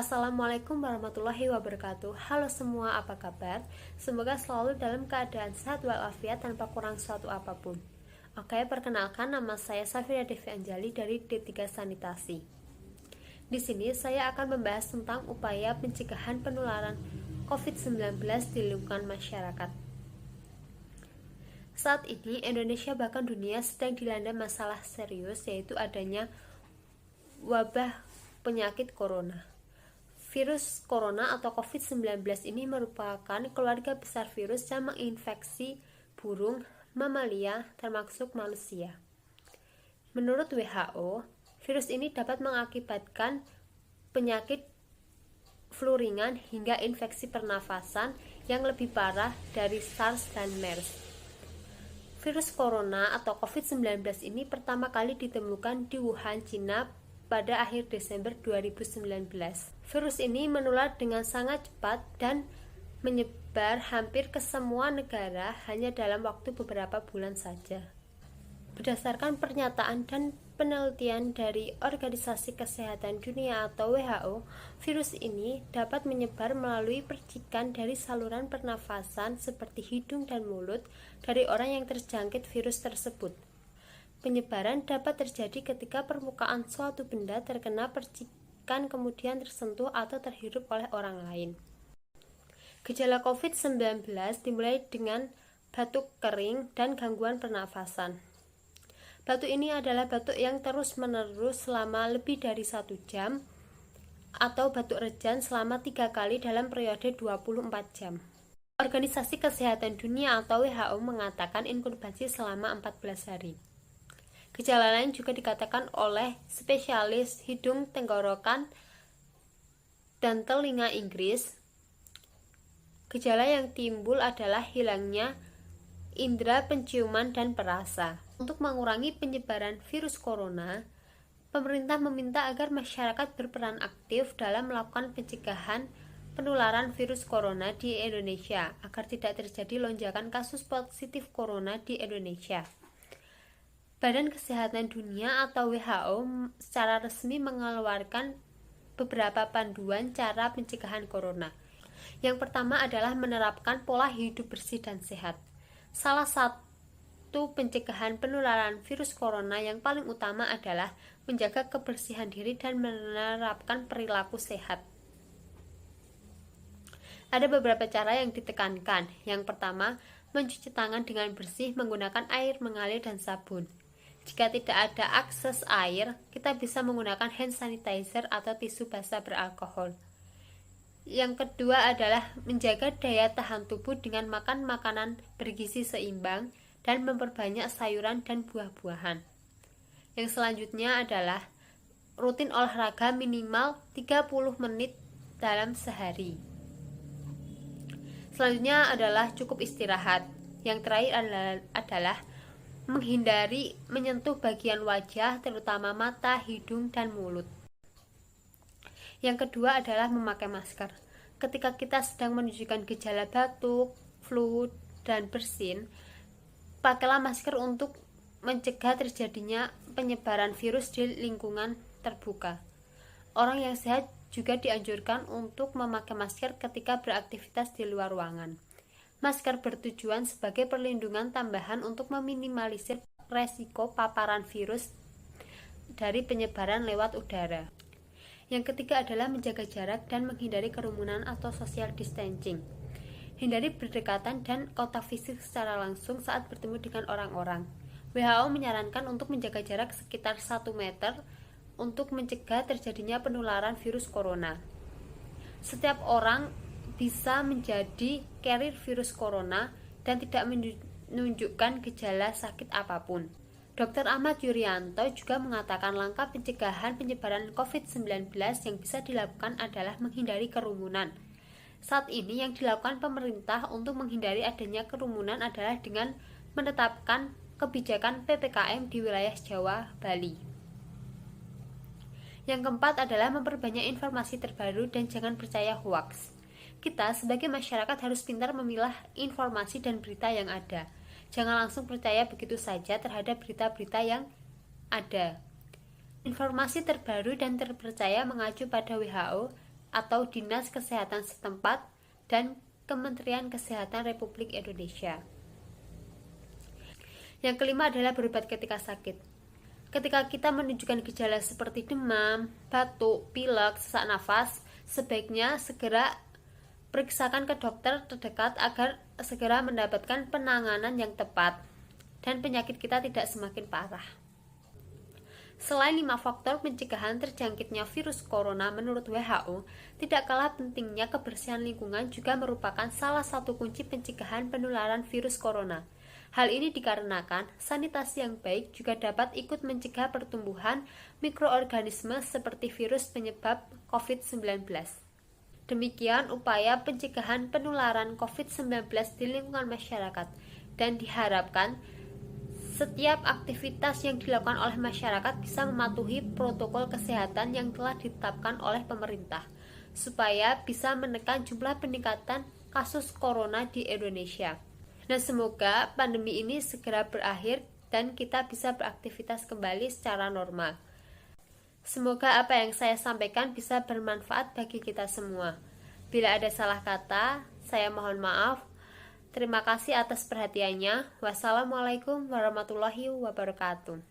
Assalamualaikum warahmatullahi wabarakatuh. Halo semua, apa kabar? Semoga selalu dalam keadaan sehat walafiat tanpa kurang suatu apapun. Oke, perkenalkan, nama saya Safira Devi Anjali dari D3 Sanitasi. Di sini saya akan membahas tentang upaya pencegahan penularan COVID-19 di lingkungan masyarakat. Saat ini Indonesia bahkan dunia sedang dilanda masalah serius, yaitu adanya wabah penyakit corona. Virus corona atau COVID-19 ini merupakan keluarga besar virus yang menginfeksi burung, mamalia, termasuk manusia. Menurut WHO, virus ini dapat mengakibatkan penyakit flu ringan hingga infeksi pernafasan yang lebih parah dari SARS dan MERS. Virus corona atau COVID-19 ini pertama kali ditemukan di Wuhan, Cina pada akhir Desember 2019. Virus ini menular dengan sangat cepat dan menyebar hampir ke semua negara hanya dalam waktu beberapa bulan saja. Berdasarkan pernyataan dan penelitian dari Organisasi Kesehatan Dunia atau WHO, virus ini dapat menyebar melalui percikan dari saluran pernafasan seperti hidung dan mulut dari orang yang terjangkit virus tersebut. Penyebaran dapat terjadi ketika permukaan suatu benda terkena percikan kemudian tersentuh atau terhirup oleh orang lain. Gejala COVID-19 dimulai dengan batuk kering dan gangguan pernafasan. Batuk ini adalah batuk yang terus-menerus selama lebih dari 1 jam atau batuk rejan selama 3 kali dalam periode 24 jam. Organisasi Kesehatan Dunia atau WHO mengatakan inkubasi selama 14 hari. Gejala lain juga dikatakan oleh spesialis hidung, tenggorokan, dan telinga Inggris. Gejala yang timbul adalah hilangnya indera penciuman dan perasa. Untuk mengurangi penyebaran virus corona, pemerintah meminta agar masyarakat berperan aktif dalam melakukan pencegahan penularan virus corona di Indonesia agar tidak terjadi lonjakan kasus positif corona di Indonesia. Badan Kesehatan Dunia atau WHO secara resmi mengeluarkan beberapa panduan cara pencegahan corona. Yang pertama adalah menerapkan pola hidup bersih dan sehat. Salah satu pencegahan penularan virus corona yang paling utama adalah menjaga kebersihan diri dan menerapkan perilaku sehat. Ada beberapa cara yang ditekankan. Yang pertama, mencuci tangan dengan bersih menggunakan air mengalir dan sabun. Jika tidak ada akses air, kita bisa menggunakan hand sanitizer atau tisu basah beralkohol. Yang kedua adalah menjaga daya tahan tubuh dengan makan makanan bergizi seimbang dan memperbanyak sayuran dan buah-buahan. Yang selanjutnya adalah rutin olahraga minimal 30 menit dalam sehari. Selanjutnya adalah cukup istirahat. Yang terakhir adalah menghindari menyentuh bagian wajah, terutama mata, hidung, dan mulut. Yang kedua adalah memakai masker. Ketika kita sedang menunjukkan gejala batuk, flu, dan bersin, pakailah masker untuk mencegah terjadinya penyebaran virus di lingkungan terbuka. Orang yang sehat juga dianjurkan untuk memakai masker ketika beraktivitas di luar ruangan. Masker bertujuan sebagai perlindungan tambahan untuk meminimalisir resiko paparan virus dari penyebaran lewat udara. Yang ketiga adalah menjaga jarak dan menghindari kerumunan atau social distancing. Hindari berdekatan dan kontak fisik secara langsung saat bertemu dengan orang-orang. WHO menyarankan untuk menjaga jarak sekitar 1 meter untuk mencegah terjadinya penularan virus corona. Setiap orang bisa menjadi carrier virus corona dan tidak menunjukkan gejala sakit apapun. Dr. Ahmad Yuryanto juga mengatakan langkah pencegahan penyebaran COVID-19 yang bisa dilakukan adalah menghindari kerumunan. Saat ini yang dilakukan pemerintah untuk menghindari adanya kerumunan adalah dengan menetapkan kebijakan PPKM di wilayah Jawa, Bali. Yang keempat adalah memperbanyak informasi terbaru dan jangan percaya hoaks. Kita sebagai masyarakat harus pintar memilah informasi dan berita yang ada. Jangan langsung percaya begitu saja terhadap berita-berita yang ada. Informasi terbaru dan terpercaya mengacu pada WHO atau Dinas Kesehatan setempat dan Kementerian Kesehatan Republik Indonesia. Yang kelima adalah berobat ketika sakit. Ketika kita menunjukkan gejala seperti demam, batuk, pilek, sesak nafas, sebaiknya segera periksakan ke dokter terdekat agar segera mendapatkan penanganan yang tepat dan penyakit kita tidak semakin parah. Selain 5 faktor pencegahan terjangkitnya virus corona menurut WHO, tidak kalah pentingnya kebersihan lingkungan juga merupakan salah satu kunci pencegahan penularan virus corona. Hal ini dikarenakan sanitasi yang baik juga dapat ikut mencegah pertumbuhan mikroorganisme seperti virus penyebab COVID-19. Demikian upaya pencegahan penularan COVID-19 di lingkungan masyarakat, dan diharapkan setiap aktivitas yang dilakukan oleh masyarakat bisa mematuhi protokol kesehatan yang telah ditetapkan oleh pemerintah, supaya bisa menekan jumlah peningkatan kasus corona di Indonesia. Dan semoga pandemi ini segera berakhir dan kita bisa beraktivitas kembali secara normal. Semoga apa yang saya sampaikan bisa bermanfaat bagi kita semua. Bila ada salah kata, saya mohon maaf. Terima kasih atas perhatiannya. Wassalamualaikum warahmatullahi wabarakatuh.